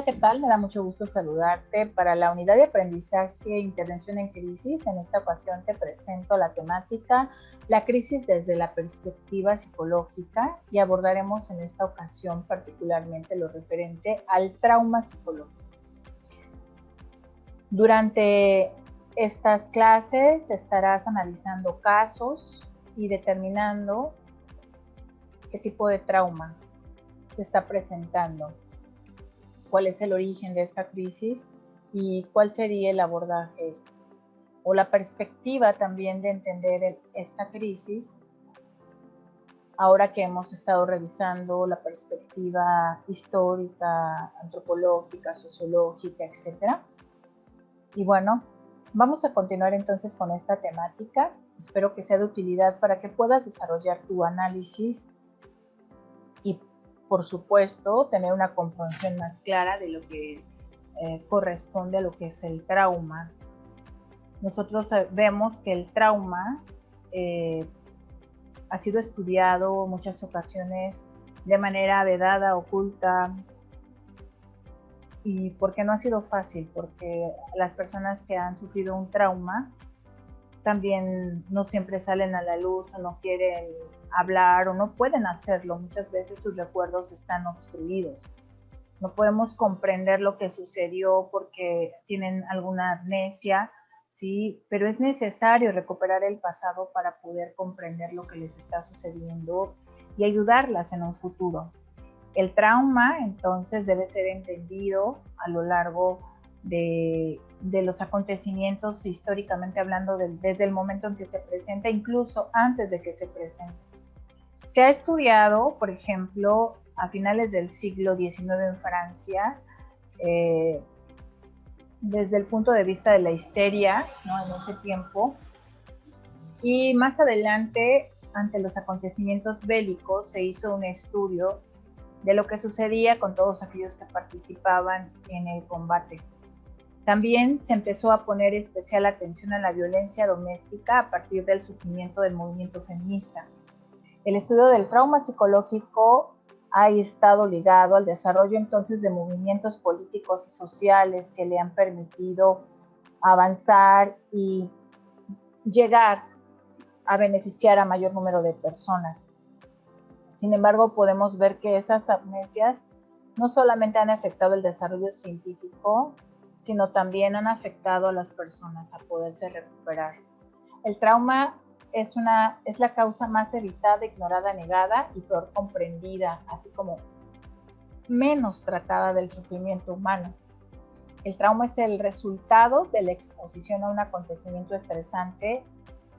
¿qué tal? Me da mucho gusto saludarte. Para la unidad de aprendizaje e intervención en crisis, en esta ocasión te presento la temática la crisis desde la perspectiva psicológica y abordaremos en esta ocasión particularmente lo referente al trauma psicológico. Durante estas clases estarás analizando casos y determinando qué tipo de trauma se está presentando, cuál es el origen de esta crisis y cuál sería el abordaje o la perspectiva también de entender esta crisis ahora que hemos estado revisando la perspectiva histórica, antropológica, sociológica, etc. Y bueno, vamos a continuar entonces con esta temática. Espero que sea de utilidad para que puedas desarrollar tu análisis y, por supuesto, tener una comprensión más clara de lo que corresponde a lo que es el trauma. Nosotros vemos que el trauma ha sido estudiado en muchas ocasiones de manera vedada, oculta. ¿Y por qué no ha sido fácil? Porque las personas que han sufrido un trauma también no siempre salen a la luz o no quieren hablar o no pueden hacerlo. Muchas veces sus recuerdos están obstruidos. No podemos comprender lo que sucedió porque tienen alguna amnesia, ¿sí? Pero es necesario recuperar el pasado para poder comprender lo que les está sucediendo y ayudarlas en un futuro. El trauma, entonces, debe ser entendido a lo largo de los acontecimientos, históricamente hablando, desde el momento en que se presenta, incluso antes de que se presente. Se ha estudiado, por ejemplo, a finales del siglo XIX en Francia, desde el punto de vista de la histeria, ¿no? En ese tiempo, y más adelante, ante los acontecimientos bélicos, se hizo un estudio de lo que sucedía con todos aquellos que participaban en el combate. También se empezó a poner especial atención a la violencia doméstica a partir del surgimiento del movimiento feminista. El estudio del trauma psicológico ha estado ligado al desarrollo entonces de movimientos políticos y sociales que le han permitido avanzar y llegar a beneficiar a mayor número de personas. Sin embargo, podemos ver que esas amnesias no solamente han afectado el desarrollo científico, sino también han afectado a las personas a poderse recuperar. El trauma es la causa más evitada, ignorada, negada y peor comprendida, así como menos tratada del sufrimiento humano. El trauma es el resultado de la exposición a un acontecimiento estresante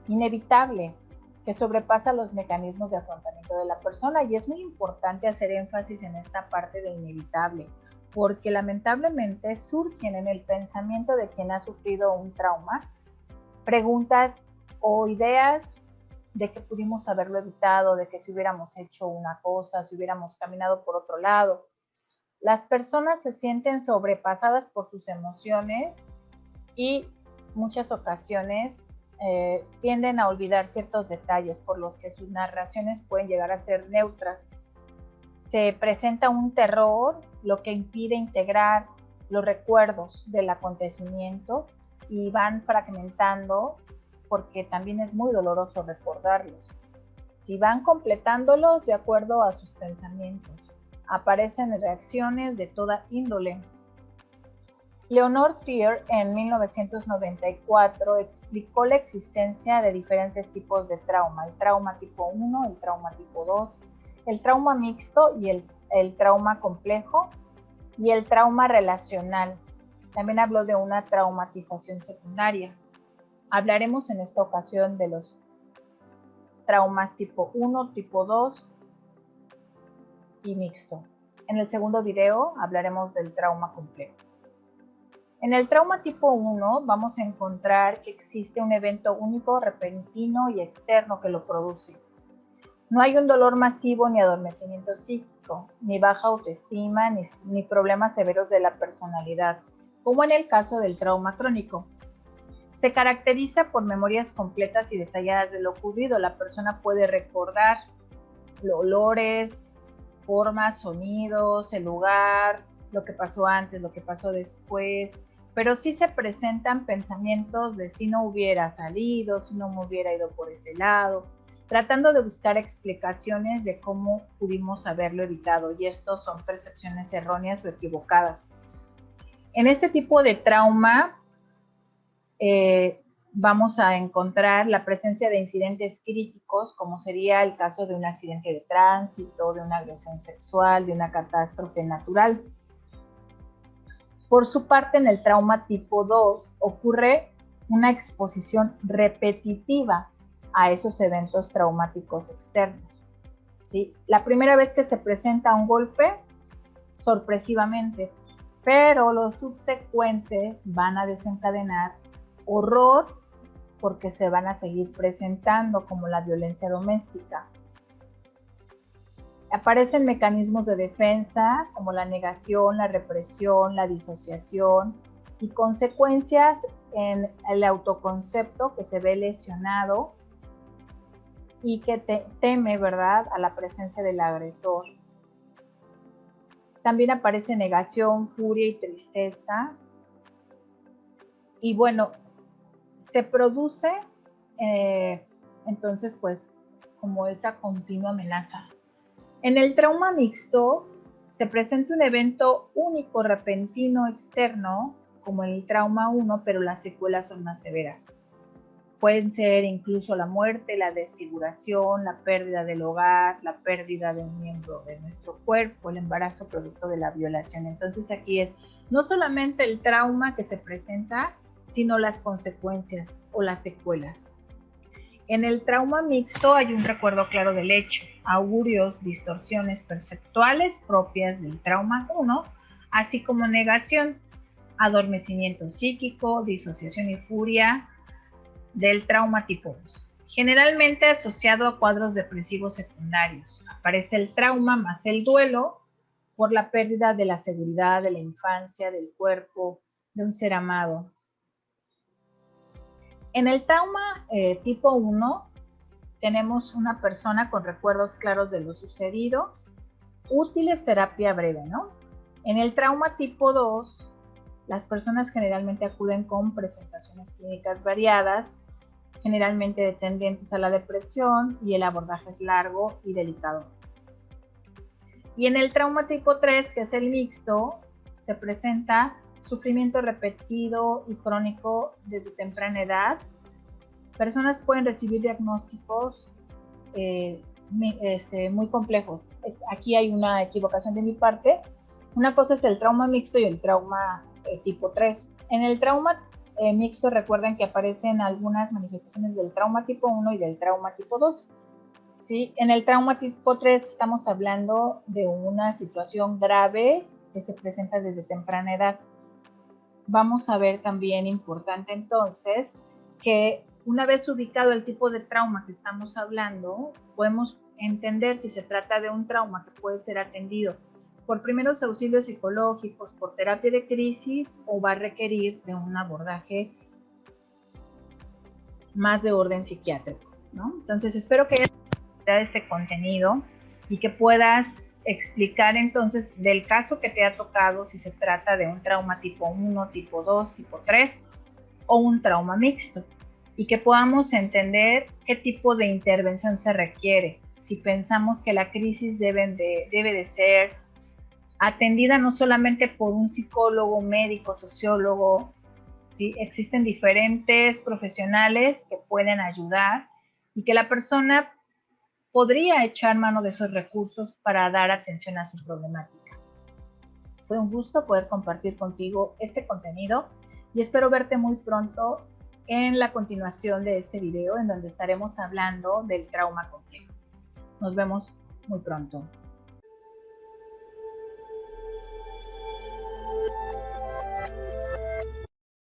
inevitable que sobrepasa los mecanismos de afrontamiento de la persona, y es muy importante hacer énfasis en esta parte de inevitable, porque lamentablemente surgen en el pensamiento de quien ha sufrido un trauma preguntas o ideas de que pudimos haberlo evitado, de que si hubiéramos hecho una cosa, si hubiéramos caminado por otro lado. Las personas se sienten sobrepasadas por sus emociones y muchas ocasiones tienden a olvidar ciertos detalles por los que sus narraciones pueden llegar a ser neutras. Se presenta un terror, lo que impide integrar los recuerdos del acontecimiento y van fragmentando porque también es muy doloroso recordarlos. Si van completándolos de acuerdo a sus pensamientos, aparecen reacciones de toda índole. Leonor Trier en 1994 explicó la existencia de diferentes tipos de trauma, el trauma tipo 1, el trauma tipo 2, el trauma mixto y el trauma complejo y el trauma relacional. También habló de una traumatización secundaria. Hablaremos en esta ocasión de los traumas tipo 1, tipo 2 y mixto. En el segundo video hablaremos del trauma complejo. En el trauma tipo 1 vamos a encontrar que existe un evento único, repentino y externo que lo produce. No hay un dolor masivo ni adormecimiento psíquico, ni baja autoestima, ni problemas severos de la personalidad, como en el caso del trauma crónico. Se caracteriza por memorias completas y detalladas de lo ocurrido. La persona puede recordar olores, formas, sonidos, el lugar, lo que pasó antes, lo que pasó después, pero sí se presentan pensamientos de si no hubiera salido, si no me hubiera ido por ese lado, tratando de buscar explicaciones de cómo pudimos haberlo evitado, y estos son percepciones erróneas o equivocadas. En este tipo de trauma vamos a encontrar la presencia de incidentes críticos, como sería el caso de un accidente de tránsito, de una agresión sexual, de una catástrofe natural. Por su parte, en el trauma tipo 2 ocurre una exposición repetitiva a esos eventos traumáticos externos. ¿Sí? La primera vez que se presenta un golpe, sorpresivamente, pero los subsecuentes van a desencadenar horror porque se van a seguir presentando, como la violencia doméstica. Aparecen mecanismos de defensa como la negación, la represión, la disociación y consecuencias en el autoconcepto que se ve lesionado y que teme, ¿verdad?, a la presencia del agresor. También aparece negación, furia y tristeza. Y bueno, se produce entonces pues como esa continua amenaza. En el trauma mixto se presenta un evento único, repentino, externo, como en el trauma 1, pero las secuelas son más severas. Pueden ser incluso la muerte, la desfiguración, la pérdida del hogar, la pérdida de un miembro de nuestro cuerpo, el embarazo producto de la violación. Entonces aquí es no solamente el trauma que se presenta, sino las consecuencias o las secuelas. En el trauma mixto hay un recuerdo claro del hecho, augurios, distorsiones perceptuales propias del trauma 1, así como negación, adormecimiento psíquico, disociación y furia del trauma tipo 2. Generalmente asociado a cuadros depresivos secundarios. Aparece el trauma más el duelo por la pérdida de la seguridad, de la infancia, del cuerpo, de un ser amado. En el trauma tipo 1 tenemos una persona con recuerdos claros de lo sucedido, útiles terapia breve, ¿no? En el trauma tipo 2, las personas generalmente acuden con presentaciones clínicas variadas, generalmente tendientes a la depresión, y el abordaje es largo y delicado. Y en el trauma tipo 3, que es el mixto, se presenta sufrimiento repetido y crónico desde temprana edad. Personas pueden recibir diagnósticos muy complejos. Aquí hay una equivocación de mi parte. Una cosa es el trauma mixto y el trauma tipo 3. En el trauma mixto, recuerden que aparecen algunas manifestaciones del trauma tipo 1 y del trauma tipo 2. ¿Sí? En el trauma tipo 3 estamos hablando de una situación grave que se presenta desde temprana edad. Vamos a ver también, importante entonces, que una vez ubicado el tipo de trauma que estamos hablando, podemos entender si se trata de un trauma que puede ser atendido por primeros auxilios psicológicos, por terapia de crisis, o va a requerir de un abordaje más de orden psiquiátrico, ¿no? Entonces, espero que hayas disfrutado este contenido y que puedas explicar entonces del caso que te ha tocado, si se trata de un trauma tipo 1, tipo 2, tipo 3 o un trauma mixto, y que podamos entender qué tipo de intervención se requiere. Si pensamos que la crisis debe de ser atendida no solamente por un psicólogo, médico, sociólogo, ¿sí? Existen diferentes profesionales que pueden ayudar y que la persona podría echar mano de esos recursos para dar atención a su problemática. Fue un gusto poder compartir contigo este contenido y espero verte muy pronto en la continuación de este video, en donde estaremos hablando del trauma complejo. Nos vemos muy pronto.